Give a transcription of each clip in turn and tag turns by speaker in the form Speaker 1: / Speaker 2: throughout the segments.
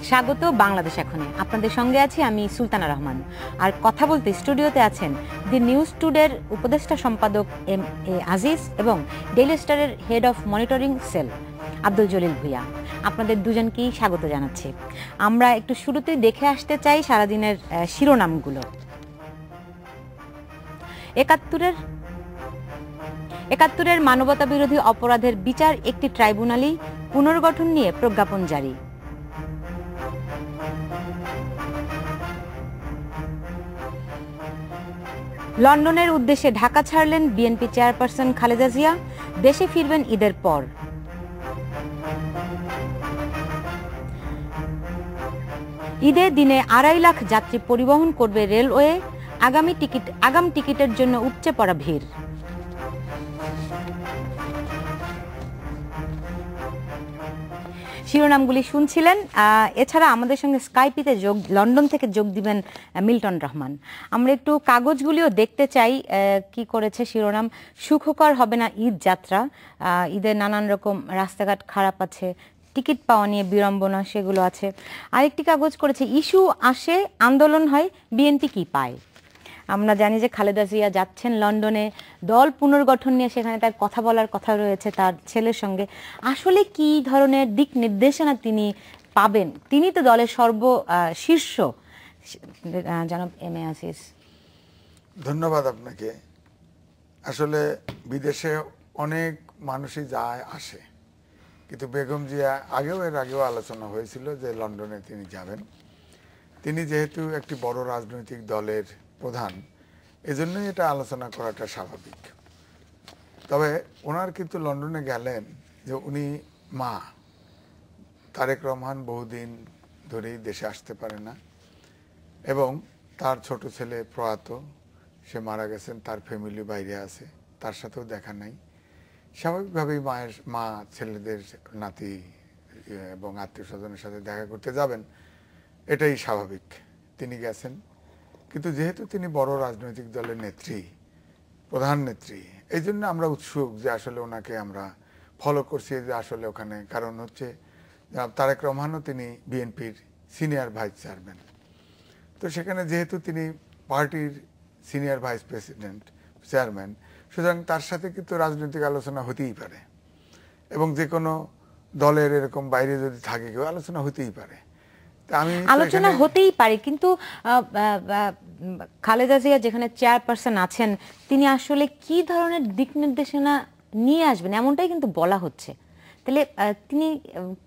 Speaker 1: স্বাগত বাংলাদেশ এখনে। আপনাদের সঙ্গে আছি আমি সুলতানা রহমান। আর কথা বলতে স্টুডিওতে আছেন দি নিউজ টুডের উপদেষ্টা সম্পাদক এম এ আজিজ এবং ডেইলি স্টারের head of monitoring cell Abdul Jalil Bhuiyan. আপনাদের দুজনকেই স্বাগত জানাচ্ছি। আমরা একটু শুরুতেই দেখে আসতে চাই সারাদিনের শিরোনামগুলো। একাত্তরের মানবতা বিরোধী অপরাধের বিচার একটি ট্রাইব্যুনালই পুনর্গঠন নিয়ে প্রজ্ঞাপন জারি। লন্ডনের উদ্দেশ্যে ঢাকা ছাড়লেন বিএনপি চেয়ারপারসন খালেদা জিয়া, দেশে ফিরবেন ঈদের পর। ঈদের দিনে 2.5 লাখ যাত্রী পরিবহন করবে রেলওয়ে, আগাম টিকিটের জন্য উপচে পড়া ভিড়। শিরোনামগুলি শুনছিলেন। এছাড়া আমাদের সঙ্গে স্কাইপিতে লন্ডন থেকে যোগ দিবেন মিল্টন রহমান। আমরা একটু কাগজগুলিও দেখতে চাই কি করেছে শিরোনাম। সুখকর হবে না ঈদ যাত্রা, ঈদের নানান রকম রাস্তাঘাট খারাপ আছে, টিকিট পাওয়া নিয়ে বিড়ম্বনা সেগুলো আছে। আরেকটি কাগজ করেছে ইস্যু আসে আন্দোলন হয়, বিএনপি কি পায়। আমরা জানি যে খালেদা জিয়া যাচ্ছেন লন্ডনে, দল পুনর্গঠন নিয়ে সেখানে তার কথা বলার কথা রয়েছে তার ছেলের সঙ্গে। আসলে কি ধরনের দিক নির্দেশনা তিনি পাবেন? তিনি তো দলের শীর্ষ। জনাব এম এ আজিজ।
Speaker 2: ধন্যবাদ আপনাকে। আসলে বিদেশে অনেক মানুষই যায় আসে, কিন্তু বেগম জিয়া এর আগেও আলোচনা হয়েছিল যে লন্ডনে তিনি যাবেন। তিনি যেহেতু একটি বড় রাজনৈতিক দলের প্রধান, এজন্যই এটা আলোচনা করাটা স্বাভাবিক। তবে ওনার কিন্তু লন্ডনে গেলেন যে উনি মা তারেক রহমান বহুদিন ধরেই দেশে আসতে পারে না, এবং তার ছোট ছেলে প্রয়াত, সে মারা গেছেন, তার ফ্যামিলি বাইরে আছে, তার সাথেও দেখা নাই। স্বাভাবিকভাবেই মা ছেলেদের নাতি এবং আত্মীয় স্বজনের সাথে দেখা করতে যাবেন, এটাই স্বাভাবিক। তিনি গেছেন, কিন্তু যেহেতু তিনি বড় রাজনৈতিক দলের নেত্রী, প্রধান নেত্রী, এই জন্য আমরা উৎসুক যে আসলে ওনাকে আমরা ফলো করছি যে আসলে ওখানে। কারণ হচ্ছে তারেক রহমানও তিনি বিএনপির সিনিয়র ভাইস চেয়ারম্যান, তো সেখানে যেহেতু তিনি পার্টির সিনিয়র ভাইস প্রেসিডেন্ট চেয়ারম্যান, সুতরাং তার সাথে কিন্তু রাজনৈতিক আলোচনা হতেই পারে, এবং যে কোনো দলের এরকম বাইরে যদি থাকে কেউ আলোচনা হতেই পারে।
Speaker 1: আলোচনা হতেই পারে, কিন্তু খালেদা জিয়া যেখানে চেয়ারপারসন আছেন, তিনি আসলে কি ধরনের দিক নির্দেশনা নিয়ে আসবেন এমনটাই কিন্তু বলা হচ্ছে। তাহলে তিনি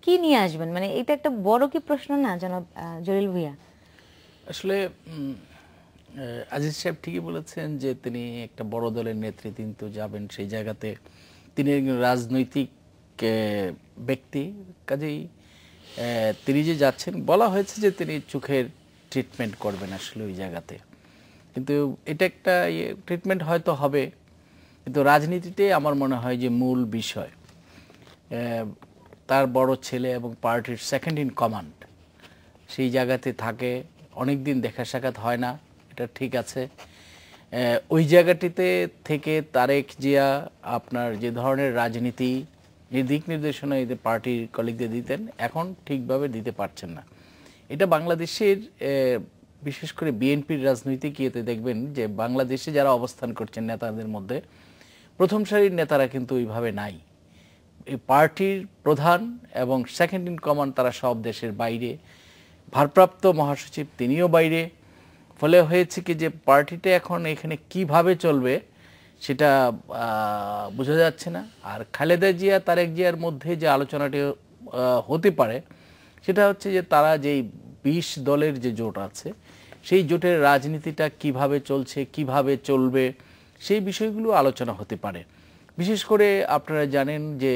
Speaker 1: কি নিয়ে আসবেন, মানে এটা একটা বড় কি প্রশ্ন না জনাব জলিল ভুঁইয়া?
Speaker 3: আসলে আজিজ সাহেব ঠিকই বলেছেন যে তিনি একটা বড় দলের নেত্রী, তিনি তো যাবেন সেই জায়গাতে, তিনি রাজনৈতিক ব্যক্তি, কাজেই তিনি যে যাচ্ছেন বলা হয়েছে যে তিনি চোখের ট্রিটমেন্ট করবেন আসলে ওই জায়গাতে, কিন্তু এটা একটা ট্রিটমেন্ট হয়তো হবে, কিন্তু রাজনীতিতে আমার মনে হয় যে মূল বিষয় তার বড় ছেলে এবং পার্টির সেকেন্ড ইন কমান্ড সেই জায়গাতে থাকে, অনেক দিন দেখা সাক্ষাৎ হয় না, এটা ঠিক আছে। ওই জায়গাটিতে থেকে তারেক জিয়া আপনার যে ধরনের রাজনীতি দিক নির্দেশনা এদের পার্টির কলিগদের দিতেন, এখন ঠিকভাবে দিতে পারছেন না। এটা বাংলাদেশের বিশেষ করে বিএনপির রাজনৈতিক ইয়েতে দেখবেন যে বাংলাদেশে যারা অবস্থান করছেন নেতাদের মধ্যে প্রথম সারির নেতারা কিন্তু ওইভাবে নাই। এই পার্টির প্রধান এবং সেকেন্ড ইন কমান্ড তারা সব দেশের বাইরে, ভারপ্রাপ্ত মহাসচিব তিনিও বাইরে, ফলে হয়েছে কি যে পার্টিটা এখন এখানে কিভাবে চলবে সেটা বোঝা যাচ্ছে না। আর খালেদা জিয়া তারেক জিয়ার মধ্যে যে আলোচনাটি হতে পারে সেটা হচ্ছে যে তারা যেই 20 দলের যে জোট আছে সেই জোটের রাজনীতিটা কিভাবে চলছে, কিভাবে চলবে, সেই বিষয়গুলো আলোচনা হতে পারে। বিশেষ করে আপনারা জানেন যে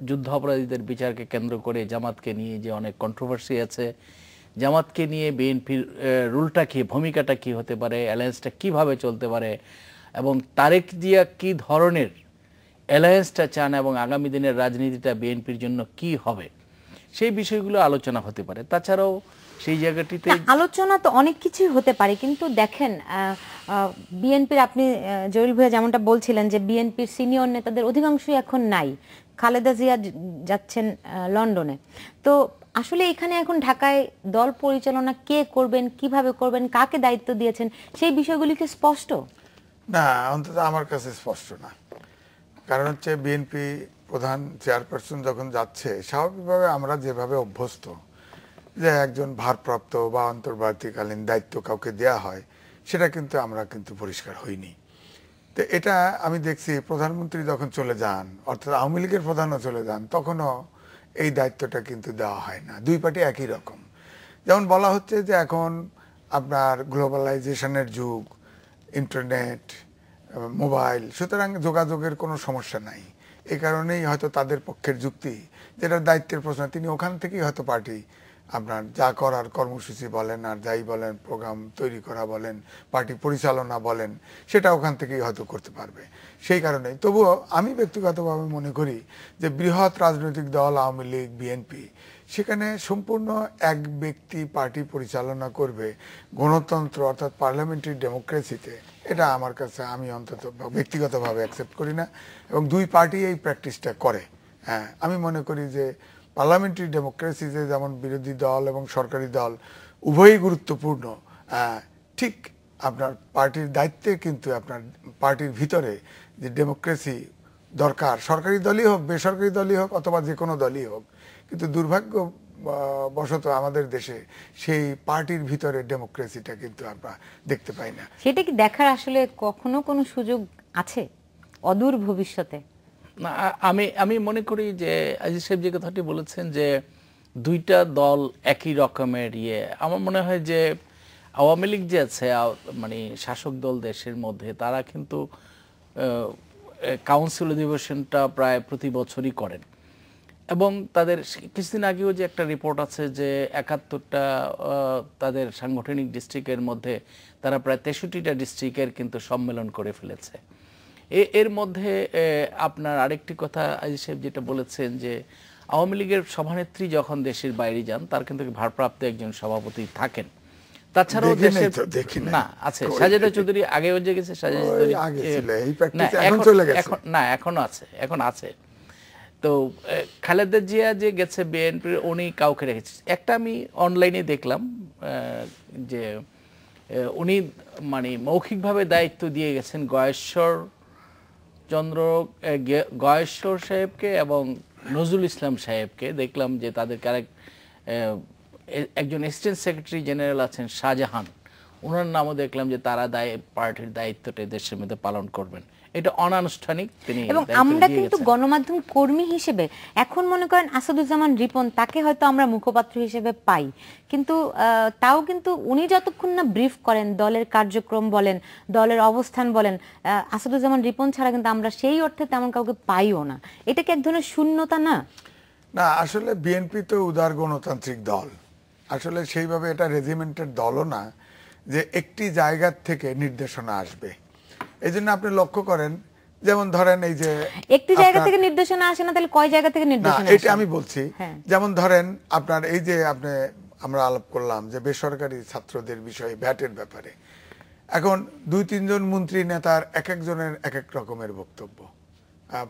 Speaker 3: যুদ্ধ অপরাধীদের বিচারকে কেন্দ্র করে জামাতকে নিয়ে যে অনেক কন্ট্রোভার্সি আছে, জামাতকে নিয়ে বিএনপির রুলটা কি, ভূমিকাটা কি হতে পারে, অ্যালায়েন্সটা কিভাবে চলতে পারে, এবং তারেক জিয়া কি ধরনের অ্যালায়েন্সটা চান এবং আগামী দিনের রাজনীতিটা বিএনপির জন্য কি হবে, সেই বিষয়গুলো আলোচনা হতে পারে। তাছাড়াও সেই জায়গাটিতে
Speaker 1: আলোচনা তো অনেক কিছুই হতে পারে, কিন্তু দেখেন বিএনপির, আপনি জলিল ভাইয়া যেমনটা বলছিলেন যে বিএনপির সিনিয়র নেতাদের অধিকাংশই এখন নাই, খালেদা জিয়া যাচ্ছেন লন্ডনে, তো আসলে এখানে এখন ঢাকায় দল পরিচালনা কে করবেন, কিভাবে করবেন, কাকে দায়িত্ব দিয়েছেন, সেই বিষয়গুলি কি স্পষ্ট?
Speaker 2: না, অন্তত আমার কাছে স্পষ্ট না। কারণ হচ্ছে বিএনপি প্রধান চেয়ারপারসন যখন যাচ্ছে, স্বাভাবিকভাবে আমরা যেভাবে অভ্যস্ত যে একজন ভারপ্রাপ্ত বা অন্তর্বর্তীকালীন দায়িত্ব কাউকে দেয়া হয়, সেটা কিন্তু আমরা কিন্তু পরিষ্কার হইনি। তো এটা আমি দেখছি প্রধানমন্ত্রী যখন চলে যান, অর্থাৎ আওয়ামী লীগের প্রধানও চলে যান, তখনও এই দায়িত্বটা কিন্তু দেওয়া হয় না। দুই পার্টি একই রকম। যেমন বলা হচ্ছে যে এখন আপনার গ্লোবালাইজেশনের যুগ, ইন্টারনেট, মোবাইল, সুতরাং যোগাযোগের কোনো সমস্যা নাই। এই কারণেই হয়তো তাদের পক্ষের যুক্তি, যেটা দায়িত্বের প্রশ্ন, তিনি ওখান থেকেই হয়তো পার্টি আপনার যা করার কর্মসূচি বলেন আর যাই বলেন, প্রোগ্রাম তৈরি করা বলেন, পার্টি পরিচালনা বলেন, সেটা ওখান থেকেই হয়তো করতে পারবে। সেই কারণেই তবুও আমি ব্যক্তিগতভাবে মনে করি যে বৃহৎ রাজনৈতিক দল আওয়ামী লীগ, বিএনপি, সেখানে সম্পূর্ণ এক ব্যক্তি পার্টি পরিচালনা করবে গণতন্ত্র অর্থাৎ পার্লামেন্টারি ডেমোক্রেসিতে, এটা আমার কাছে, আমি অন্তত ব্যক্তিগতভাবে অ্যাকসেপ্ট করি না। এবং দুই পার্টি এই প্র্যাকটিসটা করে। হ্যাঁ, আমি মনে করি যে পার্লামেন্টারি ডেমোক্রেসিতে যেমন বিরোধী দল এবং সরকারি দল উভয়ই গুরুত্বপূর্ণ, ঠিক আপনার পার্টির দায়িত্বে কিন্তু আপনার পার্টির ভিতরে যে ডেমোক্রেসি দরকার, সরকারি দলই হোক, বেসরকারি দলই হোক, অথবা যে কোনো দলই হোক, কিন্তু দুর্ভাগ্য বশত আমাদের দেশে সেই পার্টির ভিতরে ডেমোক্রেসিটা কিন্তু আমরা দেখতে পাই না।
Speaker 1: সেটা কি দেখার আসলে কখনো কোনো সুযোগ আছে অদূর ভবিষ্যতে?
Speaker 3: না, আমি মনে করি যে আজিজ সাহেব যে কথাটি বলেছেন যে দুইটা দল একই রকমের আমার মনে হয় যে আওয়ামী লীগ যে আছে, মানে শাসক দল দেশের মধ্যে, তারা কিন্তু কাউন্সিল অধিবেশনটা প্রায় প্রতি বছরই করেন। এবং তাদের কিছুদিন আগেও যে একটা রিপোর্ট আছে যে 71টা তাদের সাংগঠনিক ডিস্ট্রিক্টের মধ্যে তারা প্রায় 63টা ডিস্ট্রিক্টের কিন্তু সম্মেলন করে ফেলেছে। এর মধ্যে আপনার আরেকটি কথা আজিজ সাহেব যেটা বলেছেন যে আওয়ামী লীগের সভানেত্রী যখন দেশের বাইরে যান, তার কিন্তু ভারপ্রাপ্ত একজন সভাপতি থাকেন। তাছাড়াও দেশের না আছে সাজেদা চৌধুরী, আগেও যে গেছে সাজেদা চৌধুরী, না এখনো আছে, এখন আছে। তো খালেদা জিয়া যে গেছে বিএনপির, উনি কাউকে রেখেছে। একটা আমি অনলাইনে দেখলাম যে উনি মানে মৌখিকভাবে দায়িত্ব দিয়ে গেছেন গয়েশ্বর সাহেবকে এবং নজরুল ইসলাম সাহেবকে। দেখলাম যে তাদেরকে একজন অ্যাসিস্ট্যান্ট সেক্রেটারি জেনারেল আছেন শাহজাহান, ওনার নামও দেখলাম যে তারা পার্টির দায়িত্বটা দেশের মধ্যে পালন করবেন। এটা অনানুষ্ঠানিক তিনি।
Speaker 1: এবং আমরা কিন্তু গণমাধ্যম কর্মী হিসেবে এখন মনে করেন আসাদুজ্জামান রিপন, তাকে হয়তো আমরা মুখপাত্র হিসেবে পাই, কিন্তু তাও কিন্তু উনি যতক্ষণ না ব্রিফ করেন দলের কার্যক্রম বলেন, দলের অবস্থান বলেন, আসাদুজ্জামান রিপন ছাড়া কিন্তু আমরা সেই অর্থে তেমন কাউকে পাইও না। এটা কি এক ধরনের শূন্যতা না?
Speaker 2: না, আসলে বিএনপি তো উদার গণতান্ত্রিক দল, আসলে সেইভাবে এটা রেজিমেন্টের দলও না যে একটি জায়গার থেকে নির্দেশনা আসবে। এই জন্য আপনি লক্ষ্য করেন, যেমন ধরেন এই যে
Speaker 1: একটি জায়গা থেকে নির্দেশনা আসে না, তাহলে কয় জায়গা থেকে নির্দেশনা আসে?
Speaker 2: এটা আমি বলছি, যেমন ধরেন আপনার এই যে আমরা আলাপ করলাম যে বেসরকারি ছাত্রদের বিষয়ে ভ্যাটের ব্যাপারে, এখন 2-3 জন মন্ত্রী নেতার এক একজনের এক এক রকমের বক্তব্য।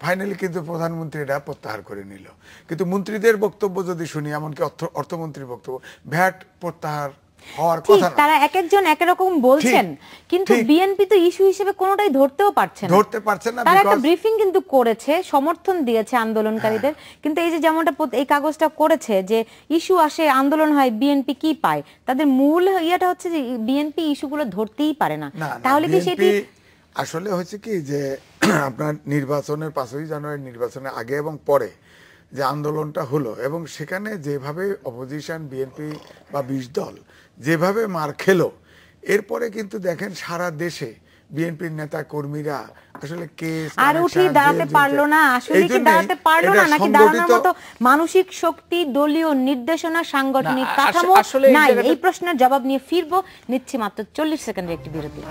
Speaker 2: ফাইনালি কিন্তু প্রধানমন্ত্রী এটা প্রত্যাহার করে নিল। কিন্তু মন্ত্রীদের বক্তব্য যদি শুনি, এমনকি অর্থমন্ত্রীর বক্তব্য, ভ্যাট প্রত্যাহার হওয়ার কথা না।
Speaker 1: তারা এক একজন এক রকম বলছেন, কিন্তু বিএনপি তো ইস্যু হিসেবে কোনোটাই ধরতে পারছে না। তারা একটা ব্রিফিং কিন্তু করেছে, সমর্থন দিয়েছে আন্দোলনকারীদের, কিন্তু এই যে যেমনটা এই কাগজটা করেছে যে ইস্যু আসে, আন্দোলন হয়, বিএনপি কি পায়? তাদের মূল ইয়েটা হচ্ছে যে বিএনপি ইস্যুগুলো ধরতেই পারে না। তাহলে কি সেটি
Speaker 2: আসলে হচ্ছে কি যে আপনার নির্বাচনের 5ই জানুয়ারি নির্বাচনের আগে এবং পরে যে আন্দোলনটা হলো, এবং সেখানে যেভাবে অপোজিশন বিএনপি বা 20 দল যেভাবে মার খেলো, এরপরে কিন্তু দেখেন সারা দেশে বিএনপির নেতা কর্মীরা আসলে
Speaker 1: আর উঠে দাঁড়াতে পারলো না। আসলে কি দাঁড়াতে পারলো না, নাকি দাঁড়ানোর মতো মানসিক শক্তি, দলীয় নির্দেশনা, সাংগঠনিক কাঠামো নাই? এই প্রশ্নের জবাব নিয়ে ফিরবো, নিচ্ছি মাত্র 40 সেকেন্ডের একটি বিরতি।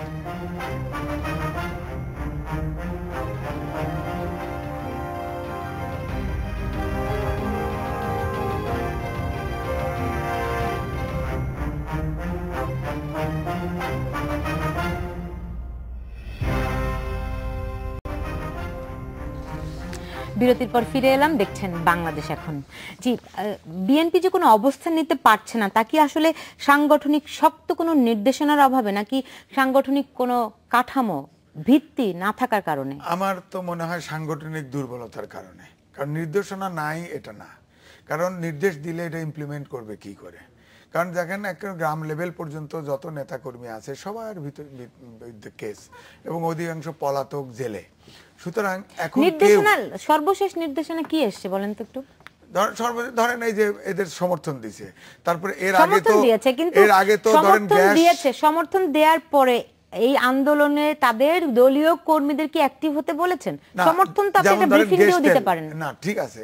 Speaker 1: বিরতির পর ফিরে এলাম, দেখছেন বাংলাদেশ এখন। জি, বিএনপি যে কোনো অবস্থান নিতে পারছে না, তা কি আসলে সাংগঠনিক শক্ত কোনো নির্দেশনার অভাবে, নাকি সাংগঠনিক কোনো কাঠামো ভিত্তি না থাকার কারণে?
Speaker 2: আমার তো মনে হয় সাংগঠনিক দুর্বলতার কারণে। কারণ নির্দেশনা নাই এটা না, কারণ নির্দেশ দিলে এটা ইমপ্লিমেন্ট করবে কি করে। কারণ দেখেন একটা গ্রাম লেভেল পর্যন্ত যত নেতাকর্মী আছে সবার বিরুদ্ধে কেস এবং অধিকাংশ পলাতক জেলে। সুতরাং এখন
Speaker 1: নির্দেশনা, সর্বশেষ নির্দেশনা কি এসছে বলেন তো একটু?
Speaker 2: ধরেন এই যে এদের সমর্থন দিয়েছে, তারপরে এর আগে তো ধরেন
Speaker 1: সমর্থন দেওয়ার পরে এই আন্দোলনে তাদের দলীয় কর্মীদের কি অ্যাক্টিভ হতে বলেছেন? সমর্থন তো আপনি ব্রিফিং দিয়েও দিতে পারেন
Speaker 2: না। ঠিক আছে,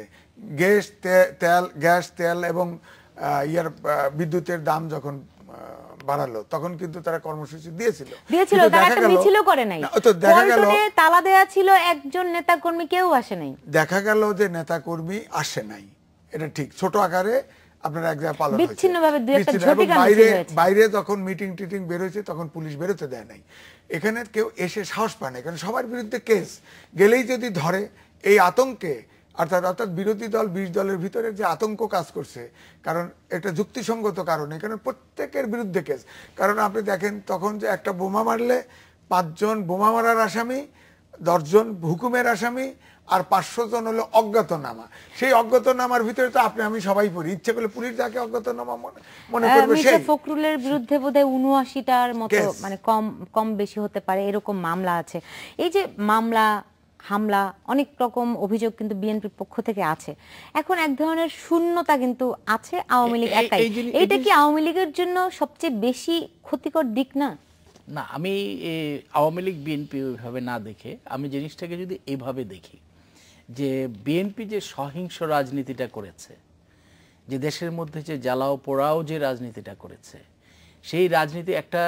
Speaker 2: গ্যাস তেল এবং বিদ্যুতের দাম যখন বাড়ালো তখন কিন্তু তারা কর্মসূচি দিয়েছিল,
Speaker 1: তারা একটা মিছিলও করে নাই। পল্টনে তালা দেয়া ছিল, একজন নেতাকর্মী কেউ আসে নাই।
Speaker 2: দেখা গেল যে নেতাকর্মী আসে নাই, এটা ঠিক ছোট আকারে আপনার এক জায়গায় পালন হয়েছে। বাইরে যখন মিটিং টিটিং বের হয়েছে তখন পুলিশ বেরোতে দেয় নাই। এখানে কেউ এসে সাহস পায় না, কারণ সবার বিরুদ্ধে কেস, গেলেই যদি ধরে এই আতঙ্কে, অর্থাৎ বিরোধী দল 20 দলের ভিতরে যে আতঙ্ক কাজ করছে, কারণ একটা যুক্তিসঙ্গত কারণে, কারণ প্রত্যেকের বিরুদ্ধে কেস। কারণ আপনি দেখেন তখন যে একটা বোমা মারলে 5 জন বোমা মারার আসামি, 10 জন হুকুমের আসামি, আর 500 জন হলো অজ্ঞাতনামা। সেই অজ্ঞাতনামার ভিতরে তো আপনি আমি সবাই পড়ি, ইচ্ছে করলে পুলিশ যাকে অজ্ঞাতনামা মনে করবে। সেই
Speaker 1: ফখরুলের বিরুদ্ধে বোধহয় 79টার মতো, মানে কম বেশি হতে পারে এরকম মামলা আছে। এই যে মামলা, হামলা, অনেক রকম অভিযোগ কিন্তু বিএনপির পক্ষ থেকে আছে। এখন এক ধরনের শূন্যতা কিন্তু আছে আওয়ামী লীগ একাই। এইটা কি আওয়ামী লীগের জন্য সবচেয়ে বেশি ক্ষতিকর দিক না?
Speaker 3: না, আমি আওয়ামী লীগ বিএনপি ওইভাবে না দেখে আমি জিনিসটাকে যদি এইভাবে দেখি যে বিএনপি যে সহিংস রাজনীতিটা করেছে, যে দেশের মধ্যে যে জ্বালাও পোড়াও যে রাজনীতিটা করেছে, সেই রাজনীতি একটা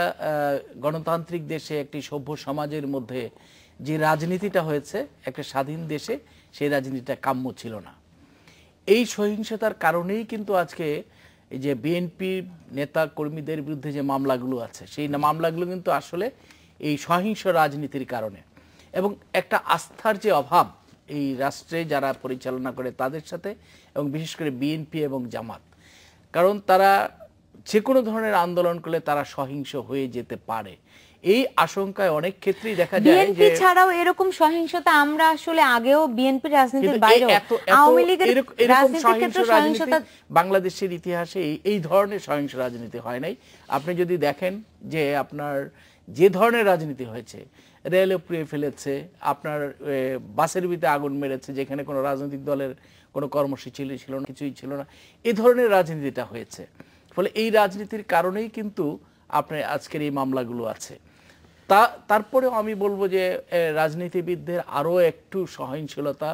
Speaker 3: গণতান্ত্রিক দেশে, একটি সভ্য সমাজের মধ্যে যে রাজনীতিটা হয়েছে একটা স্বাধীন দেশে, সেই রাজনীতিটা কাম্য ছিল না। এই সহিংসতার কারণেই কিন্তু আজকে এই যে বিএনপি নেতা কর্মীদের বিরুদ্ধে যে মামলাগুলো আছে, সেই মামলাগুলো কিন্তু আসলে এই সহিংস রাজনীতির কারণে। এবং একটা আস্থার যে অভাব এই রাষ্ট্রে যারা পরিচালনা করে তাদের সাথে, এবং বিশেষ করে বিএনপি এবং জামাত, কারণ তারা যে কোনো ধরনের আন্দোলন করলে তারা সহিংস হয়ে যেতে পারে, এই আশঙ্কায় অনেক ক্ষেত্রেই দেখা যায়।
Speaker 1: বিএনপি ছাড়াও এরকম সহিংসতা আমরা আসলে আগেও বিএনপির রাজনীতির বাইরেও আওয়ামী লীগের রাজনীতির ক্ষেত্রে সহিংসতা
Speaker 3: বাংলাদেশের ইতিহাসে এই ধরনের সহিংস রাজনীতি হয় নাই। আপনি যদি দেখেন যে আপনার যে ধরনের রাজনীতি হয়েছে, রেলে পুড়িয়ে ফেলেছে, আপনার বাসের ভিতরে আগুন মেরেছে, যেখানে কোনো রাজনৈতিক দলের কোনো কর্মসূচি ছিল না, কিছুই ছিল না, এই ধরনের রাজনীতিটা হয়েছে। ফলে এই রাজনীতির কারণেই কিন্তু আপনার আজকের এই মামলাগুলো আছে। তারপরেও আমি বলবো যে রাজনীতিবিদদের আরও একটু সহনশীলতা,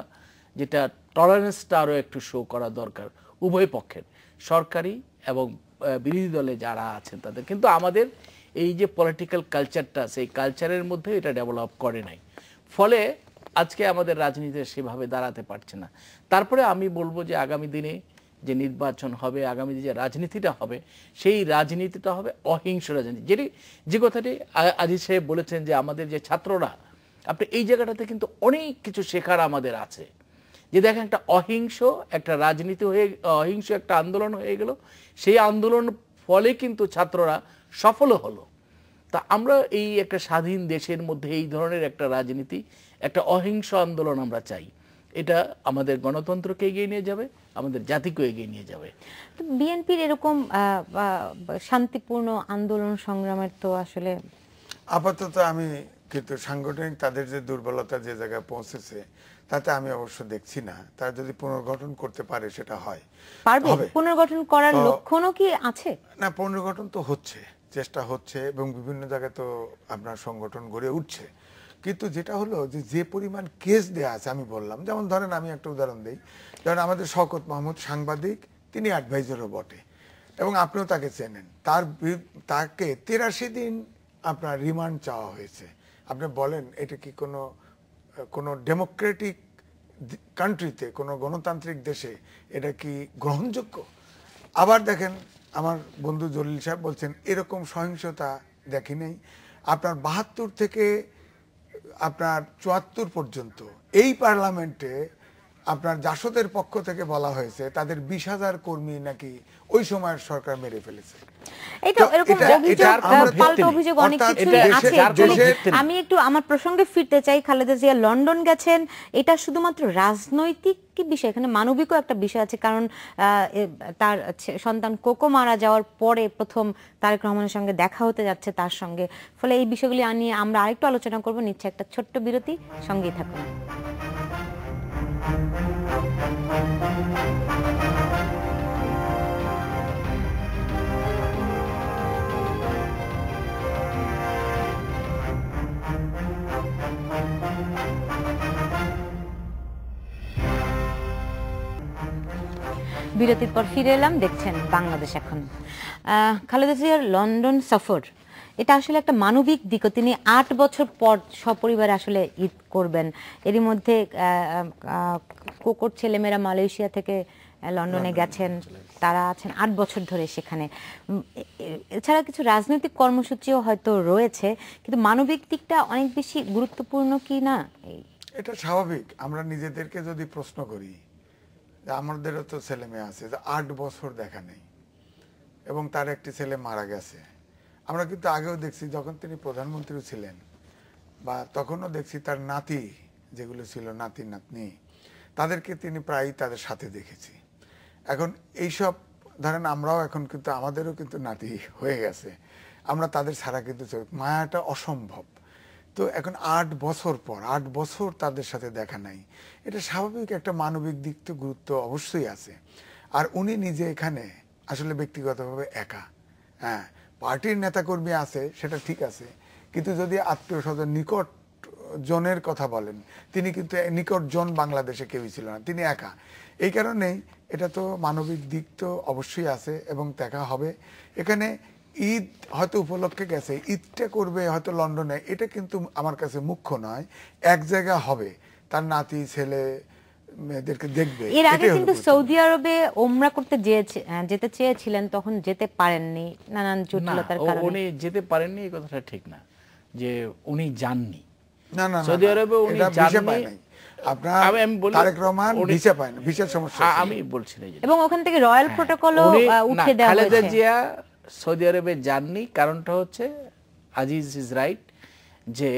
Speaker 3: যেটা টলারেন্সটা আরও একটু শো করা দরকার উভয় পক্ষের, সরকারি এবং বিরোধী দলে যারা আছেন তাদের। কিন্তু আমাদের এই যে পলিটিক্যাল কালচারটা, সেই কালচারের মধ্যে এটা ডেভেলপ করে নাই, ফলে আজকে আমাদের রাজনীতি সেভাবে দাঁড়াতে পারছে না। তারপরে আমি বলবো যে আগামী দিনে যে নির্বাচন হবে, আগামী যে রাজনীতিটা হবে, সেই রাজনীতিটা হবে অহিংস রাজনীতি। যে কথাটি আজিজ সাহেব বলেছেন যে আমাদের যে ছাত্ররা, আপনি এই জায়গাটাতে কিন্তু অনেক কিছু শেখার আমাদের আছে। যে দেখেন একটা অহিংস একটা রাজনীতি হয়ে, অহিংস একটা আন্দোলন হয়ে গেল, সেই আন্দোলন ফলে কিন্তু ছাত্ররা সফল হলো। তা আমরা এই একটা স্বাধীন দেশের মধ্যে এই ধরনের একটা রাজনীতি, একটা অহিংস আন্দোলন আমরা চাই। এটা আমাদের গণতন্ত্রকে এগিয়ে নিয়ে যাবে, আমাদের জাতিকে এগিয়ে নিয়ে যাবে।
Speaker 1: বিএনপির এরকম শান্তিপূর্ণ আন্দোলন সংগ্রামের তো আসলে
Speaker 2: আপাতত আমি কিন্তু সাংগঠনিক তাদের যে দুর্বলতা যে জায়গায় পৌঁছেছে তাতে আমি অবশ্য দেখছি না। তারা যদি পুনর্গঠন করতে পারে সেটা হয়,
Speaker 1: পারবে। পুনর্গঠন করার লক্ষণও কি আছে?
Speaker 2: না, পুনর্গঠন তো হচ্ছে, চেষ্টা হচ্ছে এবং বিভিন্ন জায়গায় তো আপনার সংগঠন গড়ে উঠছে। কিন্তু যেটা হলো যে পরিমাণ কেস দেয়া আছে, আমি বললাম, যেমন ধরেন আমি একটা উদাহরণ দিই, ধরেন আমাদের শওকত মাহমুদ সাংবাদিক, তিনি অ্যাডভাইজারও বটে এবং আপনিও তাকে চেনেন। তাকে 83 দিন আপনার রিমান্ড চাওয়া হয়েছে। আপনি বলেন এটা কি কোনো ডেমোক্রেটিক কান্ট্রিতে, কোনো গণতান্ত্রিক দেশে এটা কি গ্রহণযোগ্য? আবার দেখেন আমার বন্ধু জলিল সাহেব বলছেন এরকম সহিংসতা দেখি নেই। আপনার 72 থেকে আপনার 74 পর্যন্ত এই পার্লামেন্টে আপনার জাসদের পক্ষ থেকে বলা হয়েছে তাদের 20,000 কর্মী নাকি ওই সময়ের সরকার মেরে ফেলেছে।
Speaker 1: এটা এরকম অভিযোগ, পাল্টা অভিযোগ অনেক কিছুই আছে। আমি একটু আমার প্রসঙ্গে ফিরতে চাই। খালেদা জিয়া লন্ডন গেছেন, এটা শুধুমাত্র রাজনৈতিক কি বিষয়, এখানে মানবিকও একটা বিষয় আছে। কারণ তার সন্তান কোকো মারা যাওয়ার পরে প্রথম তারেক রহমানের সঙ্গে দেখা হতে যাচ্ছে তার সঙ্গে। ফলে এই বিষয়গুলি নিয়ে আমরা আরেকটু আলোচনা করবো। নিচ্ছে একটা ছোট্ট বিরতি, সঙ্গেই থাকুন। বিরতির পর ফিরে এলাম, দেখছেন বাংলাদেশ এখন। খালেদা জিয়ার লন্ডন সফর, এটা আসলে একটা মানবিক দিকও। তিনি 8 বছর পর সপরিবারে আসলে ঈদ করবেন। এরই মধ্যে কোকোর ছেলেমেয়েরা মালয়েশিয়া থেকে লন্ডনে গেছেন, তারা আছেন 8 বছর ধরে সেখানে। এছাড়া কিছু রাজনৈতিক কর্মসূচিও হয়তো রয়েছে, কিন্তু মানবিক দিকটা অনেক বেশি গুরুত্বপূর্ণ কি না?
Speaker 2: এটা স্বাভাবিক। আমরা নিজেদেরকে যদি প্রশ্ন করি, আমাদেরও তো ছেলে মেয়ে আছে, 8 বছর দেখা নেই এবং তার একটি ছেলে মারা গেছে। আমরা কিন্তু আগেও দেখছি যখন তিনি প্রধানমন্ত্রী ছিলেন, বা তখনও দেখছি তার নাতি যেগুলো ছিল, নাতি নাতনি, তাদেরকে তিনি প্রায়ই তাদের সাথে দেখেছি। এখন এইসব ধরেন আমরাও এখন কিন্তু আমাদেরও কিন্তু নাতি হয়ে গেছে, আমরা তাদের ছাড়া কিন্তু মায়াটা অসম্ভব। তো এখন 8 বছর পর 8 বছর তাদের সাথে দেখা নাই, এটা স্বাভাবিক। একটা মানবিক দিক তো গুরুত্ব অবশ্যই আছে। আর উনি নিজে এখানে আসলে ব্যক্তিগতভাবে একা, হ্যাঁ পার্টির নেতাকর্মী আছে সেটা ঠিক আছে, কিন্তু যদি আত্মীয় স্বজন নিকট জনের কথা বলেন, তিনি কিন্তু নিকট জন বাংলাদেশে কেউই ছিল না, তিনি একা। এই কারণেই এটা তো মানবিক দিক তো অবশ্যই আছে এবং দেখা হবে। এখানে ঈদ হয়তো উপলক্ষে গেছে, ঈদটা করবে হয়তো লন্ডনে, এটা কিন্তু আমার কাছে মুখ্য নয়। এক জায়গা হবে, তার নাতি ছেলে মেয়েদেরকে দেখবে।
Speaker 1: এর আগে কিন্তু সৌদি আরবে ওমরা করতে যেতে চেয়েছিলেন, তখন যেতে পারেননি নানান জটিলতার কারণে।
Speaker 3: উনি যেতে পারেননি এই কথাটা ঠিক না, যে উনি যাননি।
Speaker 2: না না,
Speaker 3: সৌদি আরবে উনি যাননি।
Speaker 2: আপনার তারেক রহমান ভিসা পায় না, ভিসার সমস্যা
Speaker 3: আমি বলছি না।
Speaker 1: এবং ওখান থেকে রয়্যাল প্রটোকলও উঠে দেওয়া হয়েছে।
Speaker 3: খালেদা জিয়া সৌদি আরবে যাননি, কারণটা হচ্ছে আজিজ ইজ রাইট, যে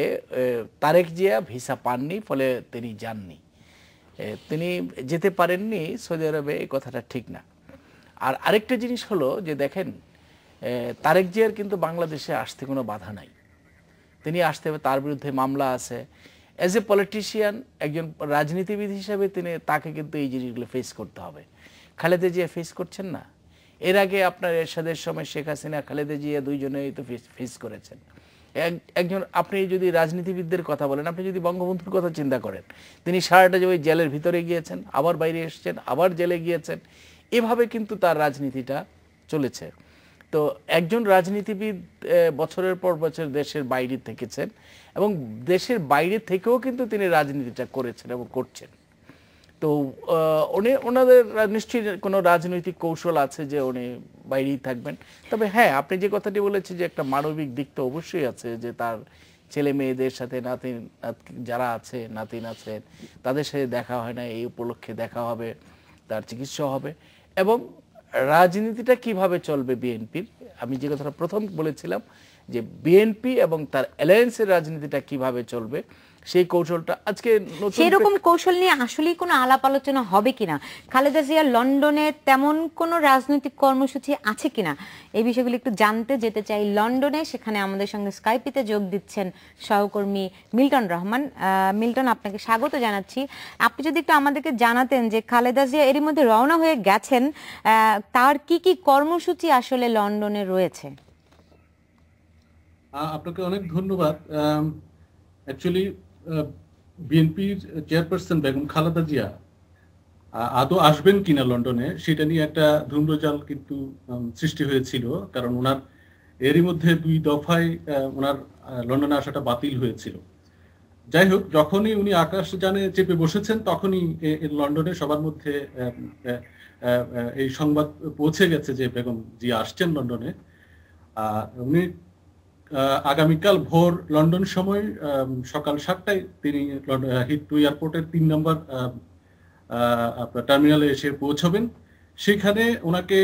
Speaker 3: তারেক জিয়া ভিসা পাননি, ফলে তিনি যাননি। তিনি যেতে পারেননি সৌদি আরবে, এই কথাটা ঠিক না। আর আরেকটা জিনিস হলো যে দেখেন, তারেক জিয়ার কিন্তু বাংলাদেশে আসতে কোনো বাধা নাই, তিনি আসতে হবে, তার বিরুদ্ধে মামলা আছে। অ্যাজ এ পলিটিশিয়ান, একজন রাজনীতিবিদ হিসাবে তাকে কিন্তু এই জিনিসগুলো ফেস করতে হবে। খালেদা জিয়া ফেস করছেন না। এর আগে আপনার এরশাদের সময় শেখ হাসিনা, খালেদা জিয়া দুইজনেই তো ফেস করেছেন। একজন, আপনি যদি রাজনীতিবিদদের কথা বলেন, আপনি যদি বঙ্গবন্ধুর কথা চিন্তা করেন, তিনি সারাটা যে ওই জেলের ভিতরে গিয়েছেন, আবার বাইরে এসেছেন, আবার জেলে গিয়েছেন, এভাবে কিন্তু তার রাজনীতিটা চলেছে। তো একজন রাজনীতিবিদ বছরের পর বছর দেশের বাইরে থেকেছেন এবং দেশের বাইরে থেকেও কিন্তু তিনি রাজনীতিটা করেছেন এবং করছেন। তো ওনাদের নিশ্চয়ই কোনো রাজনৈতিক কৌশল আছে যে উনি বাইরেই থাকবেন। তবে হ্যাঁ, আপনি যে কথাটি বলেছেন যে একটা মানবিক দিক তো অবশ্যই আছে, যে তার ছেলে মেয়েদের সাথে যারা আছে, নাতিন আছেন, তাদের সাথে দেখা হয় না, এই উপলক্ষে দেখা হবে, তার চিকিৎসা হবে। এবং রাজনীতিটা কিভাবে চলবে বিএনপির, আমি যে কথাটা প্রথম বলেছিলাম, যে বিএনপি এবং তার অ্যালায়েন্সের রাজনীতিটা কিভাবে চলবে, সেই কৌশলটা আজকে
Speaker 1: সেরকম কৌশল নিয়ে আসলেই কোনো আলাপ আলোচনা হবে কিনা, খালেদা জিয়া লন্ডনে তেমন কোনো রাজনৈতিক কর্মসূচি আছে কিনা, এই বিষয়গুলো একটু জানতে যেতে চাই লন্ডনে। সেখানে আমাদের সঙ্গে স্কাইপিতে যোগ দিচ্ছেন সহকর্মী মিল্টন রহমান। মিল্টন, আপনাকে স্বাগত জানাচ্ছি। আপনি যদি একটু আমাদেরকে জানাতেন যে খালেদা জিয়া এরই মধ্যে রওনা হয়ে গেছেন, তার কি কি কর্মসূচি আসলে লন্ডনে রয়েছে?
Speaker 4: আপনাকে অনেক ধন্যবাদ। অ্যাকচুয়ালি বিএনপির চেয়ারপারসন বেগম খালেদা জিয়া আদৌ আসবেন কিনা লন্ডনে, সেটা নিয়ে একটা ধূম্রজাল কিন্তু সৃষ্টি হয়েছিল, কারণ ওনার এরই মধ্যে 2 দফায় ওনার লন্ডনে আসাটা বাতিল হয়েছিল। যাই হোক, যখনই উনি আকাশযানে চেপে বসেছেন, তখনই লন্ডনে সবার মধ্যে এই সংবাদ পৌঁছে গেছে যে বেগম জিয়া আসছেন লন্ডনে। উনি আগামীকাল ভোর লন্ডন সময় সকাল 7টায় তিনি হিথ্রো এয়ারপোর্টের 3 নম্বর আপনার টার্মিনালে এসে পৌঁছবেন। সেখানে ওনাকে